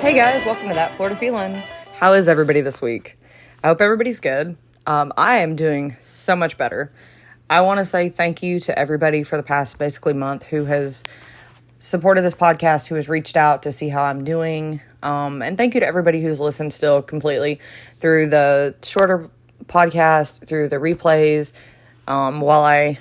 Hey guys, welcome to That Florida Feeling. How is everybody this week? I hope everybody's good. I am doing so much better. I want to say thank you to everybody for the past basically month who has supported this podcast, who has reached out to see how I'm doing. And thank you to everybody who's listened still completely through the shorter podcast, through the replays, while I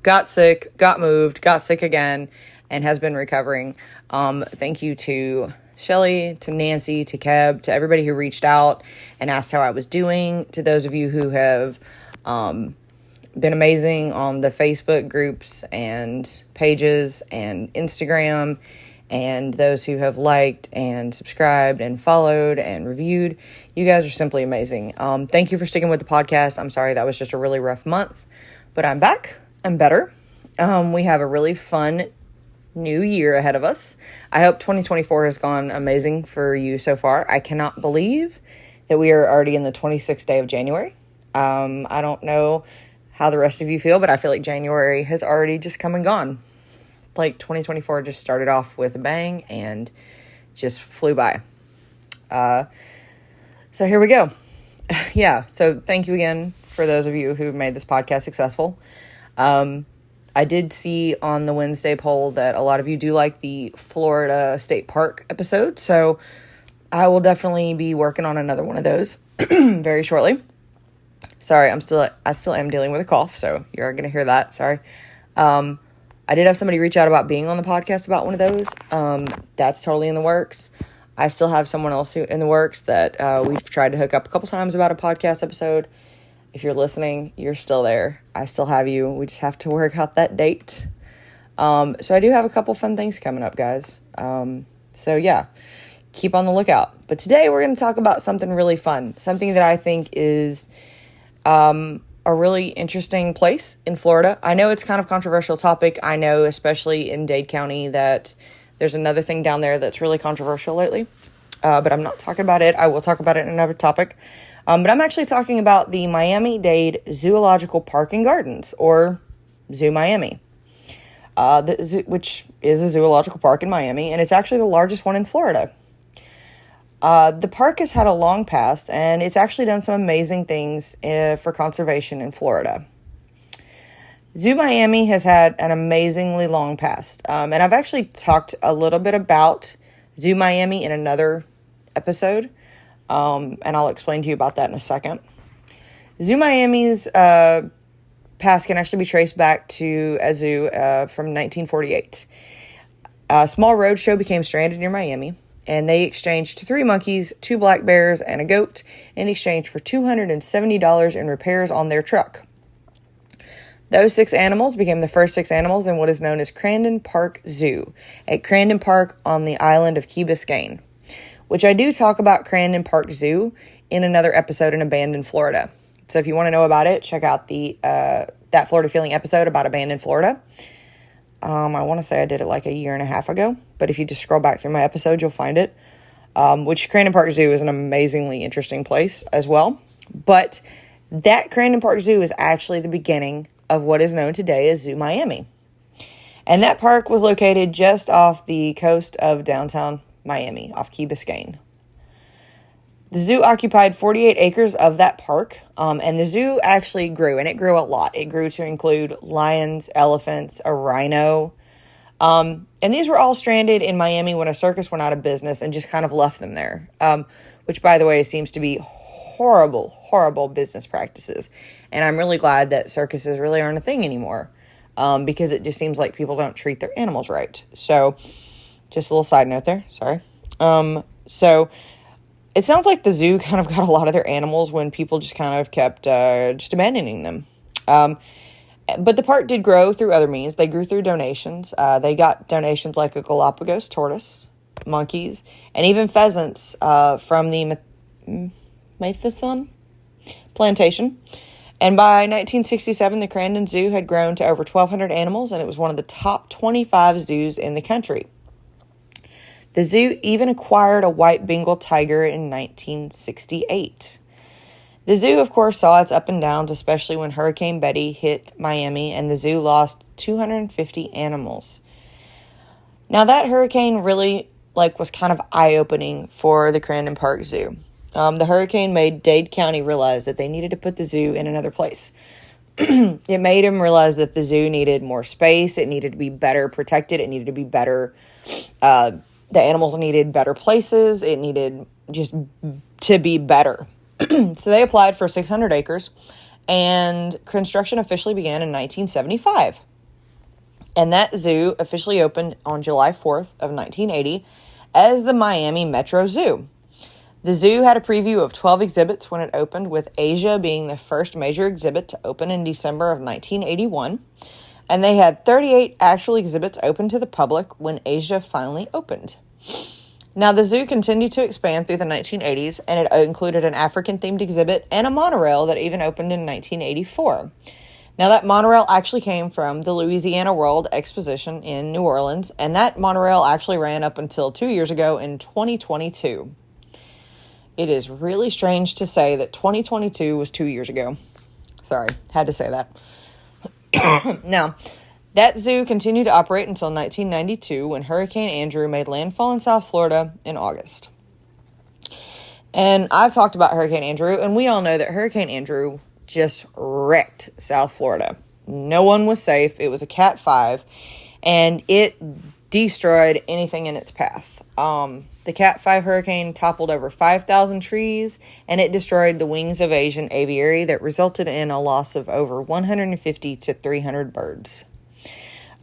got sick, got moved, got sick again, and has been recovering. Thank you to Shelly, to Nancy, to Keb, to everybody who reached out and asked how I was doing, to those of you who have been amazing on the Facebook groups and pages and Instagram, and those who have liked and subscribed and followed and reviewed. You guys are simply amazing. Thank you for sticking with the podcast. I'm sorry that was just a really rough month, but I'm back. I'm better. We have a really fun new year ahead of us. I hope 2024 has gone amazing for you so far. I cannot believe that we are already in the 26th day of January. I don't know how the rest of you feel, but I feel like January has already just come and gone. Like 2024 just started off with a bang and just flew by. So here we go. Yeah, so thank you again for those of you who made this podcast successful. I did see on the Wednesday poll that a lot of you do like the Florida State Park episode, so I will definitely be working on another one of those very shortly. Sorry, I still am dealing with a cough, so you're going to hear that. Sorry. I did have somebody reach out about being on the podcast about one of those. That's totally in the works. I still have someone else in the works that we've tried to hook up a couple times about a podcast episode. If you're listening, you're still there. I still have you. We just have to work out that date. So I do have a couple fun things coming up, guys. So yeah, keep on the lookout. But today we're going to talk about something really fun. Something that I think is a really interesting place in Florida. I know it's kind of a controversial topic. I know, especially in Dade County, that there's another thing down there that's really controversial lately. But I'm not talking about it. I will talk about it in another topic. But I'm actually talking about the Miami-Dade Zoological Park and Gardens, or Zoo Miami, which is a zoological park in Miami, and it's actually the largest one in Florida. The park has had a long past, and it's actually done some amazing things for conservation in Florida. Zoo Miami has had an amazingly long past, and I've actually talked a little bit about Zoo Miami in another episode. And I'll explain to you about that in a second. Zoo Miami's past can actually be traced back to a zoo from 1948. A small roadshow became stranded near Miami, and they exchanged 3 monkeys, 2 black bears, and a goat in exchange for $270 in repairs on their truck. Those 6 animals became the first 6 animals in what is known as Crandon Park Zoo at Crandon Park on the island of Key Biscayne, which I do talk about Crandon Park Zoo in another episode in Abandoned Florida. So if you want to know about it, check out the That Florida Feeling episode about Abandoned Florida. I want to say I did it like a year and a half ago, but if you just scroll back through my episode, you'll find it. Which Crandon Park Zoo is an amazingly interesting place as well. But that Crandon Park Zoo is actually the beginning of what is known today as Zoo Miami. And that park was located just off the coast of downtown Miami, off Key Biscayne. The zoo occupied 48 acres of that park, and the zoo actually grew, and it grew a lot. It grew to include lions, elephants, a rhino, and these were all stranded in Miami when a circus went out of business and just kind of left them there, which, by the way, seems to be horrible, horrible business practices, and I'm really glad that circuses really aren't a thing anymore, because it just seems like people don't treat their animals right. So just a little side note there, sorry. So it sounds like the zoo kind of got a lot of their animals when people just kind of kept just abandoning them. But the park did grow through other means. They grew through donations. They got donations like a Galapagos tortoise, monkeys, and even pheasants from the Matheson plantation. And by 1967, the Crandon Zoo had grown to over 1,200 animals, and it was one of the top 25 zoos in the country. The zoo even acquired a white Bengal tiger in 1968. The zoo, of course, saw its up and downs, especially when Hurricane Betty hit Miami, and the zoo lost 250 animals. Now, that hurricane really was kind of eye-opening for the Crandon Park Zoo. The hurricane made Dade County realize that they needed to put the zoo in another place. It made them realize that the zoo needed more space. It needed to be better protected. It needed to be better. The animals needed better places. It needed just to be better. So they applied for 600 acres, and construction officially began in 1975. And that zoo officially opened on July 4th of 1980 as the Miami Metro Zoo. The zoo had a preview of 12 exhibits when it opened, with Asia being the first major exhibit to open in December of 1981. And they had 38 actual exhibits open to the public when Asia finally opened. Now, the zoo continued to expand through the 1980s, and it included an African-themed exhibit and a monorail that even opened in 1984. Now, that monorail actually came from the Louisiana World Exposition in New Orleans, and that monorail actually ran up until 2 years ago in 2022. It is really strange to say that 2022 was 2 years ago. Sorry, had to say that. Now, that zoo continued to operate until 1992 when Hurricane Andrew made landfall in South Florida in August. And I've talked about Hurricane Andrew, and we all know that Hurricane Andrew just wrecked South Florida. No one was safe. It was a Cat 5, and it destroyed anything in its path. The Cat 5 hurricane toppled over 5,000 trees, and it destroyed the wings of Asian aviary that resulted in a loss of over 150 to 300 birds.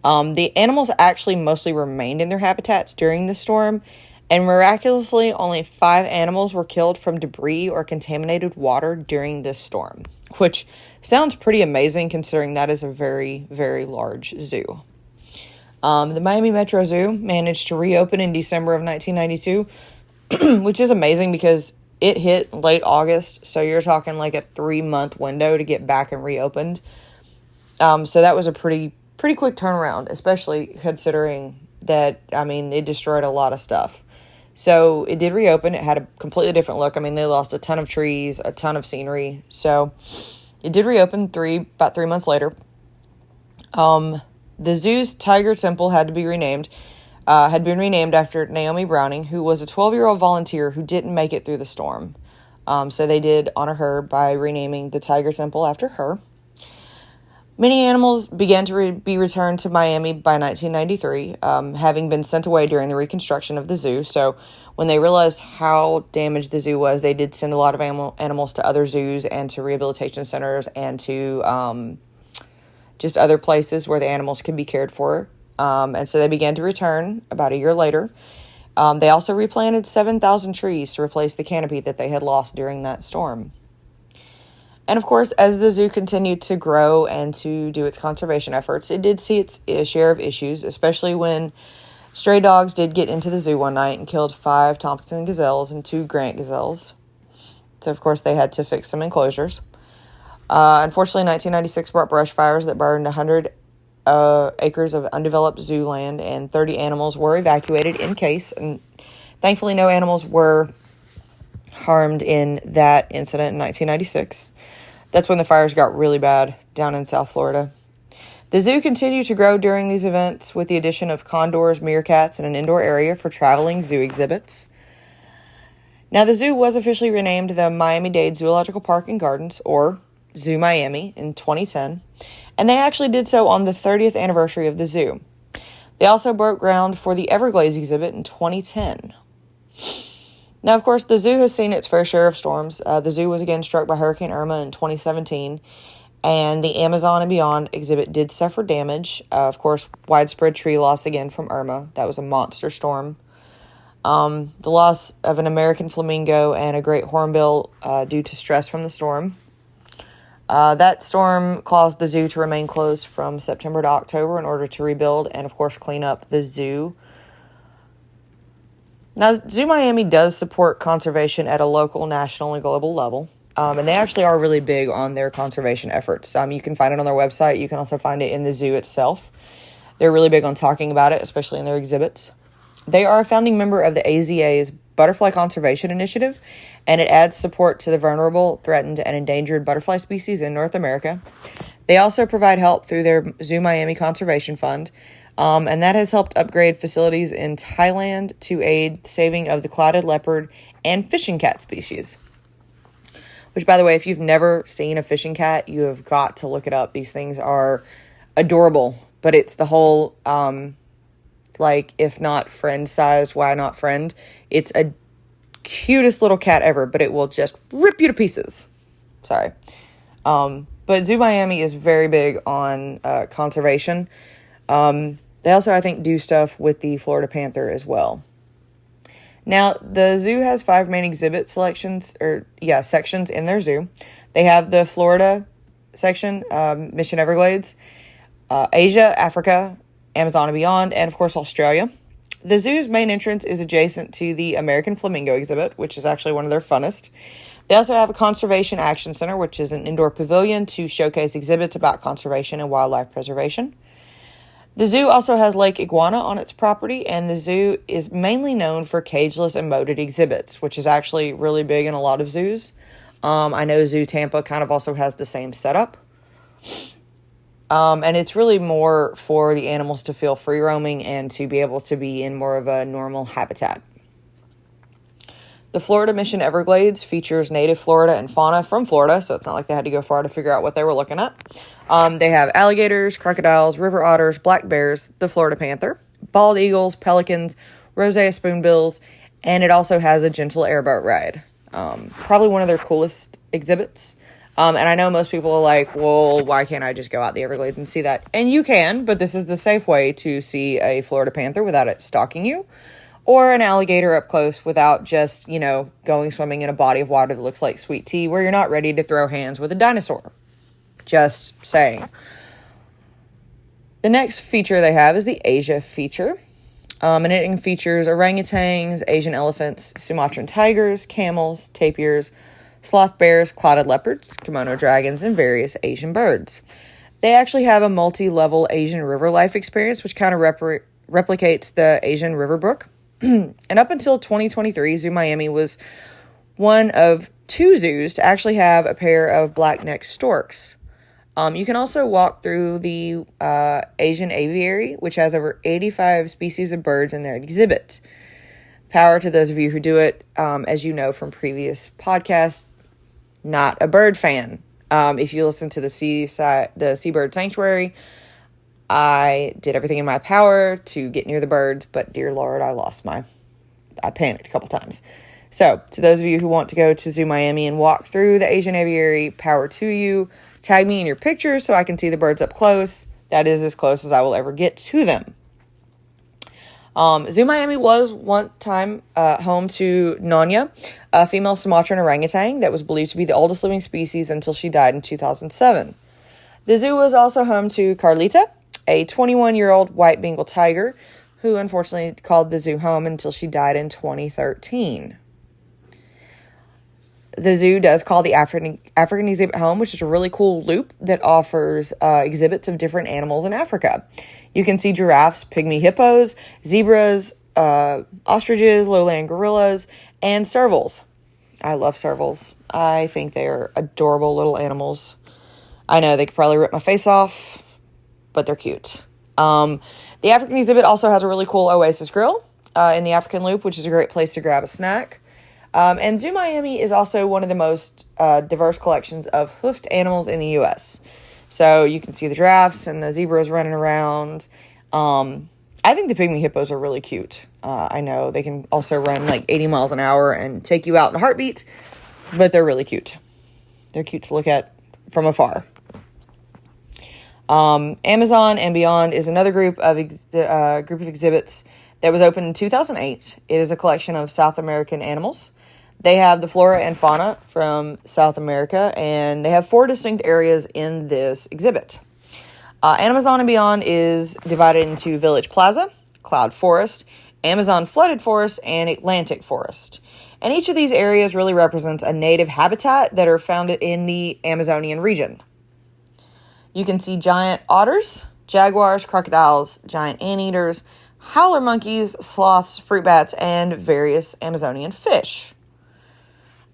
The animals actually mostly remained in their habitats during the storm, and miraculously only 5 animals were killed from debris or contaminated water during this storm, which sounds pretty amazing considering that is a very, very large zoo. The Miami Metro Zoo managed to reopen in December of 1992, which is amazing because it hit late August, so you're talking like a 3-month window to get back and reopened. So that was a pretty quick turnaround, especially considering that, it destroyed a lot of stuff. So it did reopen. It had a completely different look. They lost a ton of trees, a ton of scenery. So it did reopen about 3 months later. The zoo's Tiger Temple had been renamed after Naomi Browning, who was a 12-year-old volunteer who didn't make it through the storm. So they did honor her by renaming the Tiger Temple after her. Many animals began to be returned to Miami by 1993, having been sent away during the reconstruction of the zoo. So when they realized how damaged the zoo was, they did send a lot of animals to other zoos and to rehabilitation centers and to just other places where the animals could be cared for. And so they began to return about a year later. They also replanted 7,000 trees to replace the canopy that they had lost during that storm. And of course, as the zoo continued to grow and to do its conservation efforts, it did see its share of issues, especially when stray dogs did get into the zoo one night and killed 5 Thompson gazelles and 2 Grant gazelles. So of course, they had to fix some enclosures. Unfortunately, 1996 brought brush fires that burned 100 acres of undeveloped zoo land, and 30 animals were evacuated in case. And thankfully, no animals were harmed in that incident in 1996. That's when the fires got really bad down in South Florida. The zoo continued to grow during these events with the addition of condors, meerkats, and an indoor area for traveling zoo exhibits. Now, the zoo was officially renamed the Miami-Dade Zoological Park and Gardens, or Zoo Miami, in 2010, and they actually did so on the 30th anniversary of the zoo. They also broke ground for the Everglades exhibit in 2010. Now, of course, the zoo has seen its fair share of storms. The zoo was again struck by Hurricane Irma in 2017, and the Amazon and Beyond exhibit did suffer damage. Of course, widespread tree loss again from Irma. That was a monster storm. The loss of an American flamingo and a great hornbill due to stress from the storm. That storm caused the zoo to remain closed from September to October in order to rebuild and, of course, clean up the zoo. Now, Zoo Miami does support conservation at a local, national, and global level, and they actually are really big on their conservation efforts. You can find it on their website. You can also find it in the zoo itself. They're really big on talking about it, especially in their exhibits. They are a founding member of the AZA's Butterfly Conservation Initiative, and it adds support to the vulnerable, threatened, and endangered butterfly species in North America. They also provide help through their Zoo Miami Conservation Fund, And that has helped upgrade facilities in Thailand to aid the saving of the clouded leopard and fishing cat species. Which, by the way, if you've never seen a fishing cat, you have got to look it up. These things are adorable, but it's the whole, if not friend-sized, why not friend? It's a cutest little cat ever, but it will just rip you to pieces. Sorry. But Zoo Miami is very big on conservation. They also, I think, do stuff with the Florida panther as well. Now, the zoo has 5 main exhibit sections in their zoo. They have the Florida section, Mission Everglades, Asia, Africa, Amazon and beyond, and of course Australia. The zoo's main entrance is adjacent to the American Flamingo exhibit, which is actually one of their funnest. They also have a Conservation Action Center, which is an indoor pavilion to showcase exhibits about conservation and wildlife preservation. The zoo also has Lake Iguana on its property, and the zoo is mainly known for cageless and moated exhibits, which is actually really big in a lot of zoos. I know Zoo Tampa kind of also has the same setup. And it's really more for the animals to feel free roaming and to be able to be in more of a normal habitat. The Florida Mission Everglades features native Florida and fauna from Florida, so it's not like they had to go far to figure out what they were looking at. They have alligators, crocodiles, river otters, black bears, the Florida panther, bald eagles, pelicans, rosea spoonbills, and it also has a gentle airboat ride. Probably one of their coolest exhibits. And I know most people are like, well, why can't I just go out the Everglades and see that? And you can, but this is the safe way to see a Florida panther without it stalking you. Or an alligator up close without just, going swimming in a body of water that looks like sweet tea where you're not ready to throw hands with a dinosaur. Just saying. The next feature they have is the Asia feature. And it features orangutans, Asian elephants, Sumatran tigers, camels, tapirs, sloth bears, clouded leopards, kimono dragons, and various Asian birds. They actually have a multi-level Asian river life experience, which kind of replicates the Asian river brook. And up until 2023, Zoo Miami was one of 2 zoos to actually have a pair of black-necked storks. You can also walk through the Asian aviary, which has over 85 species of birds in their exhibit. Power to those of you who do it. As you know from previous podcasts, not a bird fan. If you listen to the Seabird Sanctuary, I did everything in my power to get near the birds, but dear Lord, I panicked a couple times. So, to those of you who want to go to Zoo Miami and walk through the Asian aviary, power to you. Tag me in your pictures so I can see the birds up close. That is as close as I will ever get to them. Zoo Miami was one time home to Nonya, a female Sumatran orangutan that was believed to be the oldest living species until she died in 2007. The zoo was also home to Carlita, a 21-year-old white Bengal tiger who unfortunately called the zoo home until she died in 2013. The zoo does call the African exhibit home, which is a really cool loop that offers exhibits of different animals in Africa. You can see giraffes, pygmy hippos, zebras, ostriches, lowland gorillas, and servals. I love servals. I think they're adorable little animals. I know they could probably rip my face off, but they're cute. The African exhibit also has a really cool Oasis grill in the African Loop, which is a great place to grab a snack. And Zoo Miami is also one of the most diverse collections of hoofed animals in the U.S. So you can see the giraffes and the zebras running around. I think the pygmy hippos are really cute. I know they can also run like 80 miles an hour and take you out in a heartbeat, but they're really cute. They're cute to look at from afar. Amazon and Beyond is another group of exhibits that was opened in 2008. It is a collection of South American animals. They have the flora and fauna from South America, and they have 4 distinct areas in this exhibit. Amazon and Beyond is divided into Village Plaza, Cloud Forest, Amazon Flooded Forest, and Atlantic Forest. And each of these areas really represents a native habitat that are found in the Amazonian region. You can see giant otters, jaguars, crocodiles, giant anteaters, howler monkeys, sloths, fruit bats, and various Amazonian fish.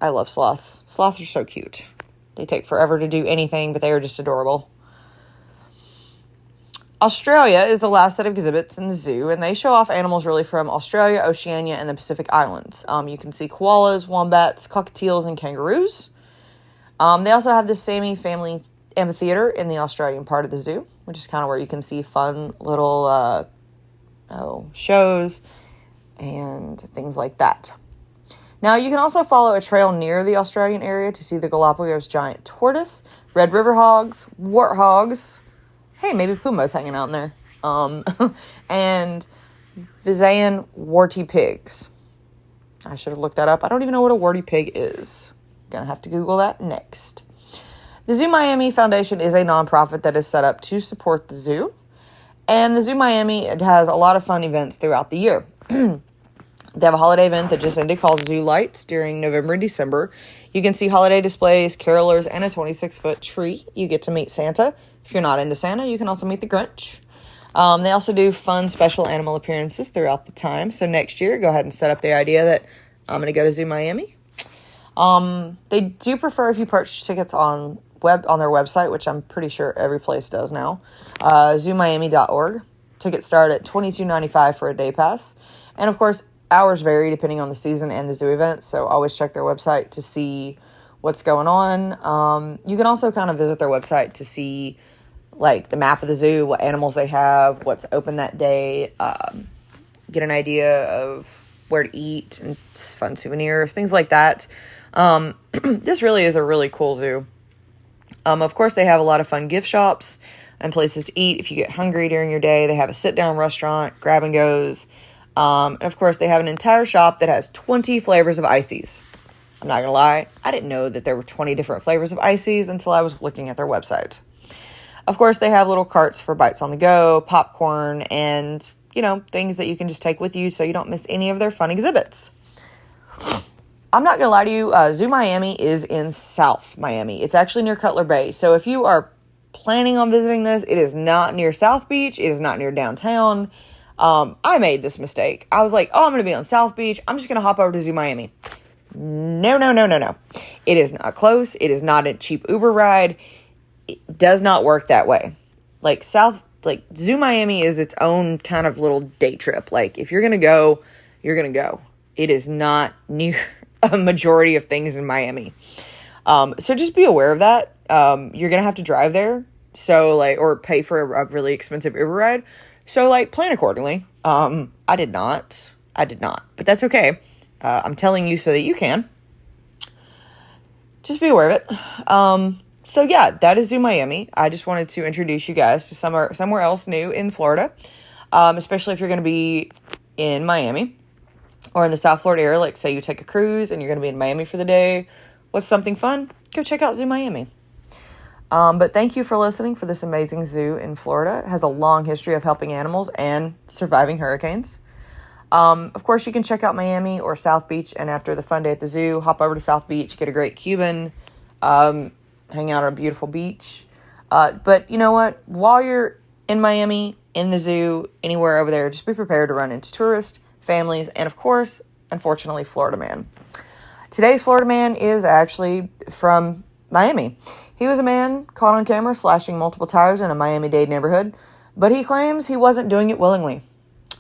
I love sloths. Sloths are so cute. They take forever to do anything, but they are just adorable. Australia is the last set of exhibits in the zoo, and they show off animals really from Australia, Oceania, and the Pacific Islands. You can see koalas, wombats, cockatiels, and kangaroos. They also have the Sami family amphitheater in the Australian part of the zoo, which is kind of where you can see fun little shows and things like that. Now, you can also follow a trail near the Australian area to see the Galapagos giant tortoise, red river hogs, warthogs. Hey, maybe Puma's hanging out in there. And Visayan warty pigs. I should have looked that up. I don't even know what a warty pig is. Gonna have to Google that next. The Zoo Miami Foundation is a nonprofit that is set up to support the zoo. And the Zoo Miami has a lot of fun events throughout the year. They have a holiday event that just ended called Zoo Lights during November and December. You can see holiday displays, carolers, and a 26-foot tree. You get to meet Santa. If you're not into Santa, you can also meet the Grinch. They also do fun special animal appearances throughout the time. So next year, go ahead and set up the idea that I'm going to go to Zoo Miami. They do prefer if you purchase tickets on their website, which I'm pretty sure every place does now, zoomiami.org. Tickets start at $22.95 for a day pass. And of course, hours vary depending on the season and the zoo event, so always check their website to see what's going on. You can also kind of visit their website to see like the map of the zoo, what animals they have, what's open that day, get an idea of where to eat and fun souvenirs, things like that. This really is a really cool zoo. Of course, they have a lot of fun gift shops and places to eat if you get hungry during your day. They have a sit-down restaurant, grab and goes. And of course, they have an entire shop that has 20 flavors of ices. I'm not going to lie, I didn't know that there were 20 different flavors of ices until I was looking at their website. Of course, they have little carts for bites on the go, popcorn, and, things that you can just take with you so you don't miss any of their fun exhibits. I'm not going to lie to you, Zoo Miami is in South Miami. It's actually near Cutler Bay. So if you are planning on visiting this, it is not near South Beach. It is not near downtown. I made this mistake. I was like, I'm going to be on South Beach. I'm just going to hop over to Zoo Miami. No. It is not close. It is not a cheap Uber ride. It does not work that way. Zoo Miami is its own kind of little day trip. Like, if you're going to go, you're going to go. It is not near a majority of things in Miami. So just be aware of that. You're going to have to drive there. So, or pay for a really expensive Uber ride. So, plan accordingly. I did not. But that's okay. I'm telling you so that you can. Just be aware of it. So, yeah, that is Zoo Miami. I just wanted to introduce you guys to somewhere else new in Florida. Especially if you're going to be in Miami or in the South Florida area. Like, say you take a cruise and you're going to be in Miami for the day. What's something fun? Go check out Zoo Miami. But thank you for listening for this amazing zoo in Florida. It has a long history of helping animals and surviving hurricanes. Of course, you can check out Miami or South Beach, and after the fun day at the zoo, hop over to South Beach, get a great Cuban, hang out on a beautiful beach. But you know what? While you're in Miami, in the zoo, anywhere over there, just be prepared to run into tourists, families, and of course, unfortunately, Florida Man. Today's Florida Man is actually from Miami. He was a man caught on camera slashing multiple tires in a Miami-Dade neighborhood, but he claims he wasn't doing it willingly.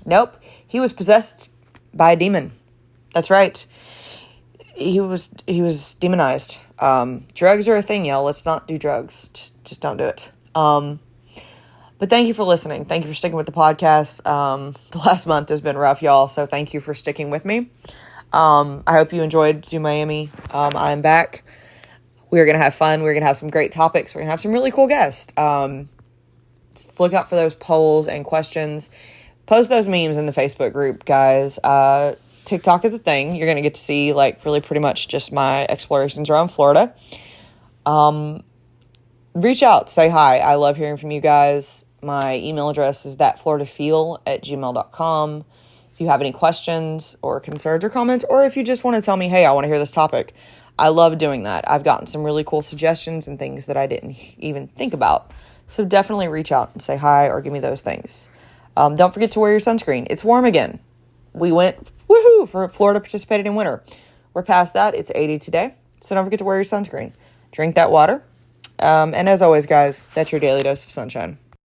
Nope, he was possessed by a demon. That's right. He was demonized. Drugs are a thing, y'all. Let's not do drugs. Just don't do it. But thank you for listening. Thank you for sticking with the podcast. The last month has been rough, y'all, so thank you for sticking with me. I hope you enjoyed Zoo Miami. I'm back. We're going to have fun. We're going to have some great topics. We're going to have some really cool guests. Just look out for those polls and questions. Post those memes in the Facebook group, guys. TikTok is a thing. You're going to get to see, really pretty much just my explorations around Florida. Reach out. Say hi. I love hearing from you guys. My email address is thatfloridafeel@gmail.com. If you have any questions or concerns or comments, or if you just want to tell me, hey, I want to hear this topic, I love doing that. I've gotten some really cool suggestions and things that I didn't even think about. So definitely reach out and say hi or give me those things. Don't forget to wear your sunscreen. It's warm again. We went, for Florida participated in winter. We're past that. It's 80 today. So don't forget to wear your sunscreen. Drink that water. And as always, guys, that's your daily dose of sunshine.